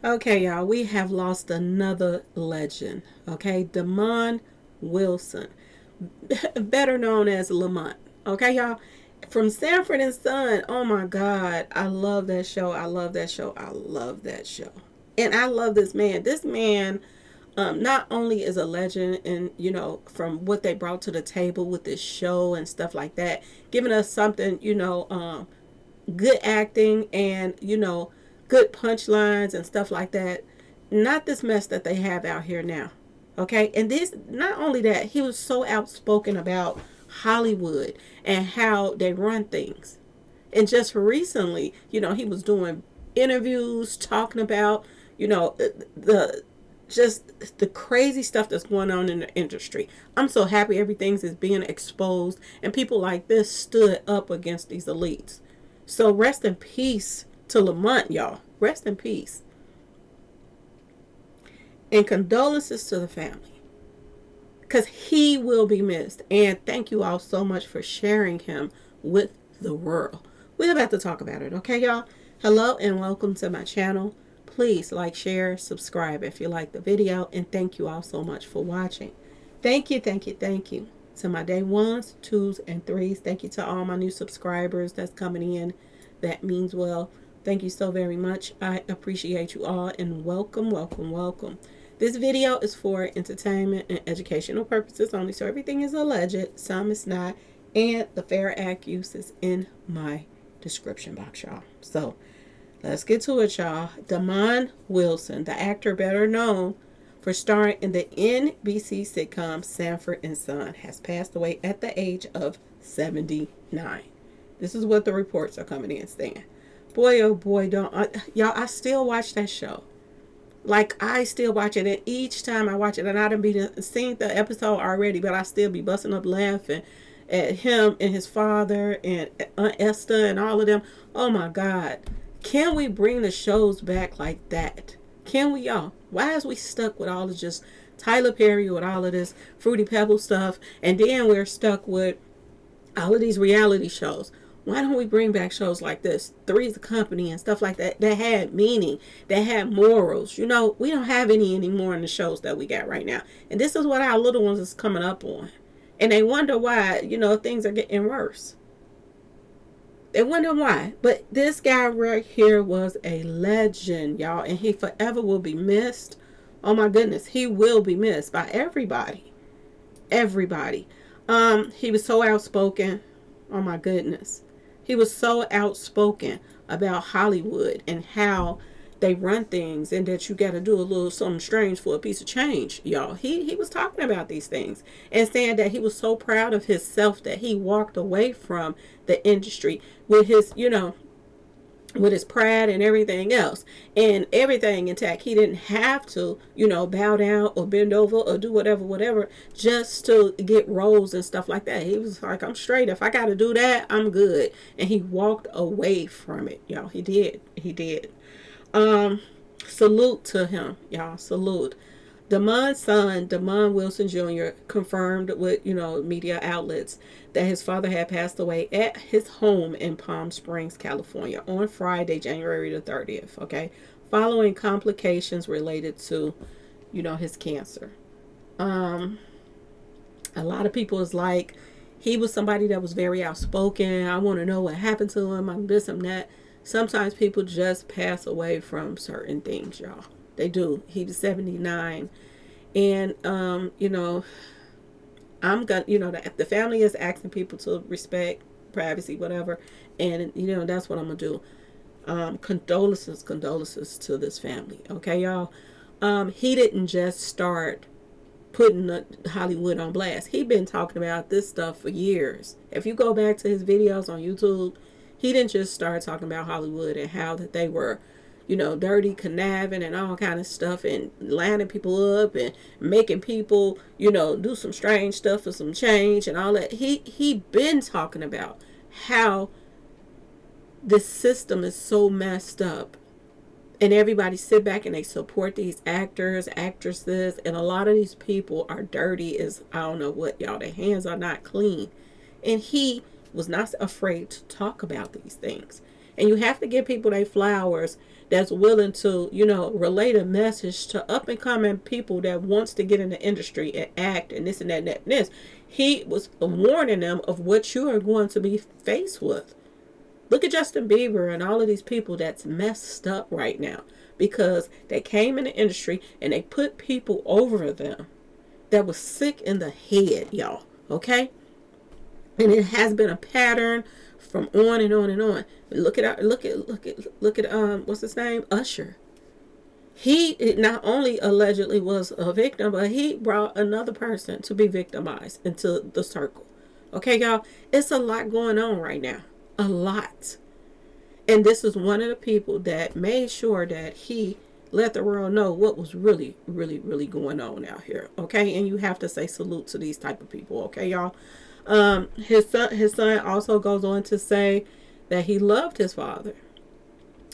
Okay, y'all, we have lost another legend. Okay, Damon Wilson, better known as Lamont. Okay, y'all, from Sanford and Son. Oh my God, I love that show. I love that show. I love that show. And I love this man. This man not only is a legend, and from what they brought to the table with this show and stuff like that, giving us something, good acting and good punchlines and stuff like that. Not this mess that they have out here now. Okay, and this, not only that, he was so outspoken about Hollywood and how they run things. And just recently, he was doing interviews talking about the just the crazy stuff that's going on in the industry. I'm so happy everything's is being exposed and people like this stood up against these elites. So rest in peace to Lamont, y'all. Rest in peace. And condolences to the family. Because he will be missed. And thank you all so much for sharing him with the world. We're about to talk about it, okay, y'all? Hello and welcome to my channel. Please like, share, subscribe if you like the video. And thank you all so much for watching. Thank you, thank you, thank you to my day ones, twos, and threes. Thank you to all my new subscribers that's coming in. That means well. Thank you so very much. I appreciate you all and welcome, welcome, welcome. This video is for entertainment and educational purposes only, so everything is alleged, some is not, and the Fair Act use is in my description box, y'all. So let's get to it, y'all. Damon Wilson, the actor better known for starring in the NBC sitcom Sanford and Son, has passed away at the age of 79. This is what the reports are coming in saying. Boy, oh boy, y'all, I still watch that show. Like, I still watch it, and each time I watch it, and I done seen the episode already, but I still be busting up laughing at him and his father and Aunt Esther and all of them. Oh my God. Can we bring the shows back like that? Can we, y'all? Why is we stuck with all of just Tyler Perry, with all of this Fruity Pebble stuff, and then we're stuck with all of these reality shows? Why don't we bring back shows like this, Three's Company and stuff like that, that had meaning, that had morals? We don't have any anymore in the shows that we got right now. And this is what our little ones is coming up on. And they wonder why, things are getting worse. They wonder why. But this guy right here was a legend, y'all. And he forever will be missed. Oh my goodness. He will be missed by everybody. Everybody. He was so outspoken. Oh my goodness. He was so outspoken about Hollywood and how they run things, and that you got to do a little something strange for a piece of change, y'all. He was talking about these things and saying that he was so proud of himself that he walked away from the industry with his, with his pride and everything else, and everything intact. He didn't have to, bow down or bend over or do whatever just to get roles and stuff like that. He was like, I'm straight. If I got to do that, I'm good. And he walked away from it, y'all. He did. Salute to him, y'all. Salute. Damon's son, Damon Wilson Jr., confirmed with, media outlets that his father had passed away at his home in Palm Springs, California on Friday, January the 30th, okay, following complications related to, his cancer. A lot of people is like, he was somebody that was very outspoken. I want to know what happened to him. I'm this, I'm that. Sometimes people just pass away from certain things, y'all. They do. He was 79. And, I'm going to, the family is asking people to respect privacy, whatever. And, that's what I'm going to do. Condolences to this family. Okay, y'all. He didn't just start putting Hollywood on blast. He'd been talking about this stuff for years. If you go back to his videos on YouTube, he didn't just start talking about Hollywood and how that they were, dirty, conniving and all kind of stuff, and lining people up and making people, do some strange stuff for some change and all that. He been talking about how the system is so messed up, and everybody sit back and they support these actors, actresses, and a lot of these people are dirty as I don't know what, y'all. Their hands are not clean. And he was not afraid to talk about these things. And you have to give people their flowers that's willing to, relate a message to up and coming people that wants to get in the industry and act and this and that and that and this. He was warning them of what you are going to be faced with. Look at Justin Bieber and all of these people that's messed up right now because they came in the industry and they put people over them that was sick in the head, y'all. Okay? And it has been a pattern from on and on and on. Look at what's his name? Usher. He not only allegedly was a victim, but he brought another person to be victimized into the circle. Okay, y'all? It's a lot going on right now. A lot. And this is one of the people that made sure that he let the world know what was really, really, really going on out here. Okay? And you have to say salute to these type of people. Okay, y'all? His son also goes on to say that he loved his father.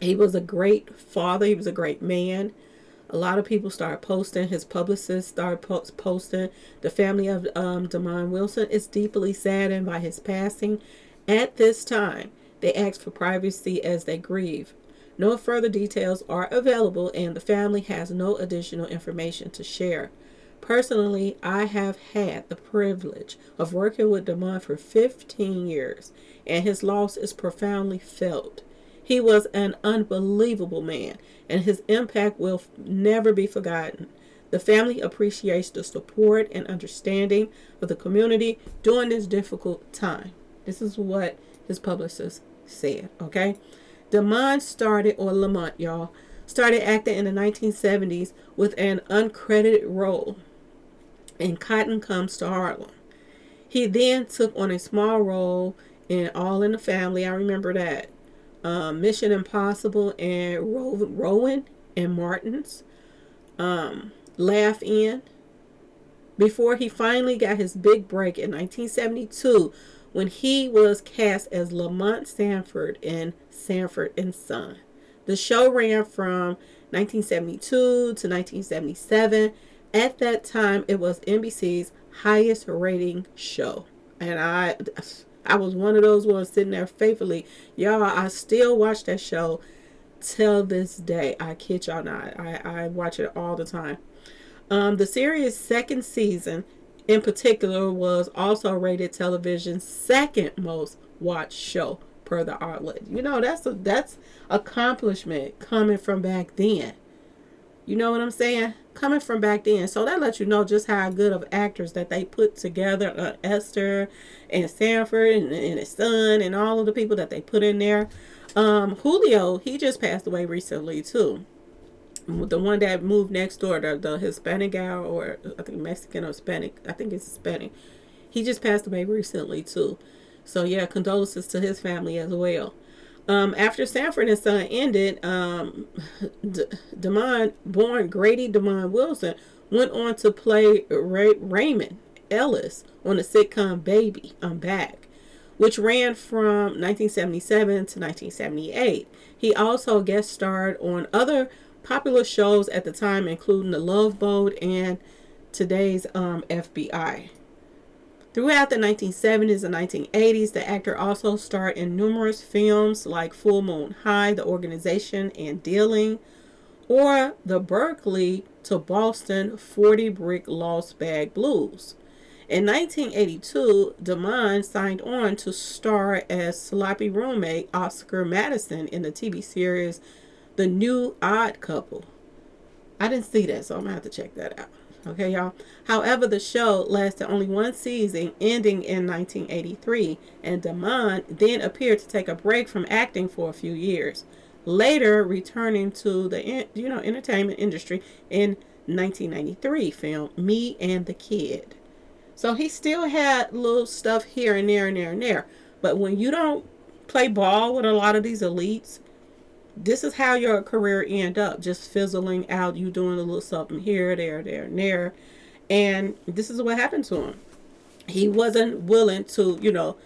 He was a great father. He was a great man. A lot of people started posting. His publicist started posting. The family of Damon Wilson is deeply saddened by his passing. At this time, they ask for privacy as they grieve. No further details are available, and the family has no additional information to share. Personally, I have had the privilege of working with Damon for 15 years, and his loss is profoundly felt. He was an unbelievable man, and his impact will never be forgotten. The family appreciates the support and understanding of the community during this difficult time. This is what his publicist said, okay? Lamont, y'all, started acting in the 1970s with an uncredited role in Cotton Comes to Harlem. He then took on a small role in All in the Family. I remember that. Mission Impossible and Rowan and Martin's. Laugh In. Before he finally got his big break in 1972 when he was cast as Lamont Sanford in Sanford and Son. The show ran from 1972 to 1977. At that time, it was NBC's highest rating show. And I was one of those ones sitting there faithfully. Y'all, I still watch that show till this day. I kid y'all not. I watch it all the time. The series' second season in particular was also rated television's second most watched show per the outlet. That's accomplishment coming from back then. You know what I'm saying? Coming from back then. So that lets you know just how good of actors that they put together. Esther and Sanford and his son and all of the people that they put in there. Julio, he just passed away recently too. The one that moved next door, the Hispanic guy, or I think Mexican or Hispanic. I think it's Hispanic. He just passed away recently too. So yeah, condolences to his family as well. After Sanford and Son ended, Damon, born Grady Damon Wilson, went on to play Raymond Ellis on the sitcom Baby, I'm Back, which ran from 1977 to 1978. He also guest starred on other popular shows at the time, including The Love Boat and today's FBI. Throughout the 1970s and 1980s, the actor also starred in numerous films like Full Moon High, The Organization and Dealing, or the Berkeley to Boston 40 Brick Lost Bag Blues. In 1982, Damon signed on to star as sloppy roommate Oscar Madison in the TV series The New Odd Couple. I didn't see that, so I'm going to have to check that out. Okay, y'all. However, the show lasted only one season, ending in 1983, and Damon then appeared to take a break from acting for a few years, later returning to the entertainment industry in 1993 film Me and the Kid. So he still had little stuff here and there and there and there. But when you don't play ball with a lot of these elites, this is how your career end up, just fizzling out. You doing a little something here, there, and there. And this is what happened to him. He wasn't willing to,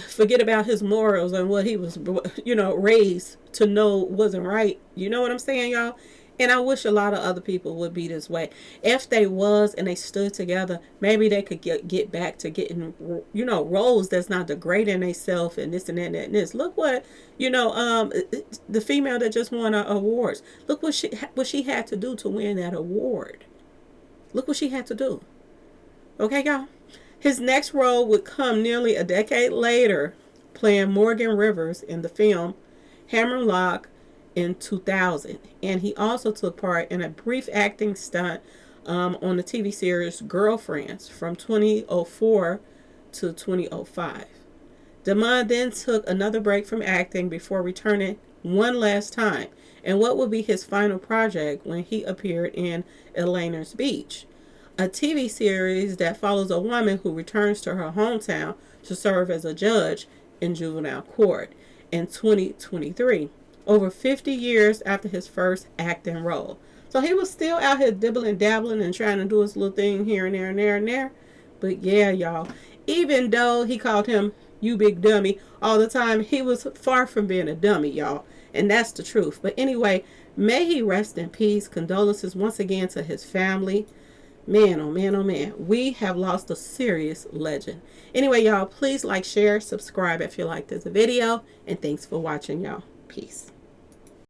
forget about his morals and what he was, raised to know wasn't right. You know what I'm saying, y'all? And I wish a lot of other people would be this way. If they was and they stood together, maybe they could get back to getting, roles that's not degrading themselves and this and that and this. Look what, the female that just won awards. Look what she had to do to win that award. Look what she had to do. Okay, y'all. His next role would come nearly a decade later, playing Morgan Rivers in the film Hammerlock in 2000. And he also took part in a brief acting stunt on the TV series Girlfriends from 2004 to 2005. Damon then took another break from acting before returning one last time, and what would be his final project when he appeared in Eleanor's Beach, a TV series that follows a woman who returns to her hometown to serve as a judge in juvenile court in 2023, over 50 years after his first acting role. So he was still out here dibbling, dabbling, and trying to do his little thing here and there and there and there. But yeah, y'all, even though he called him "you big dummy" all the time, he was far from being a dummy, y'all. And that's the truth. But anyway, may he rest in peace. Condolences once again to his family. Man, oh man, oh man. We have lost a serious legend. Anyway, y'all, please like, share, subscribe if you like this video. And thanks for watching, y'all. Peace.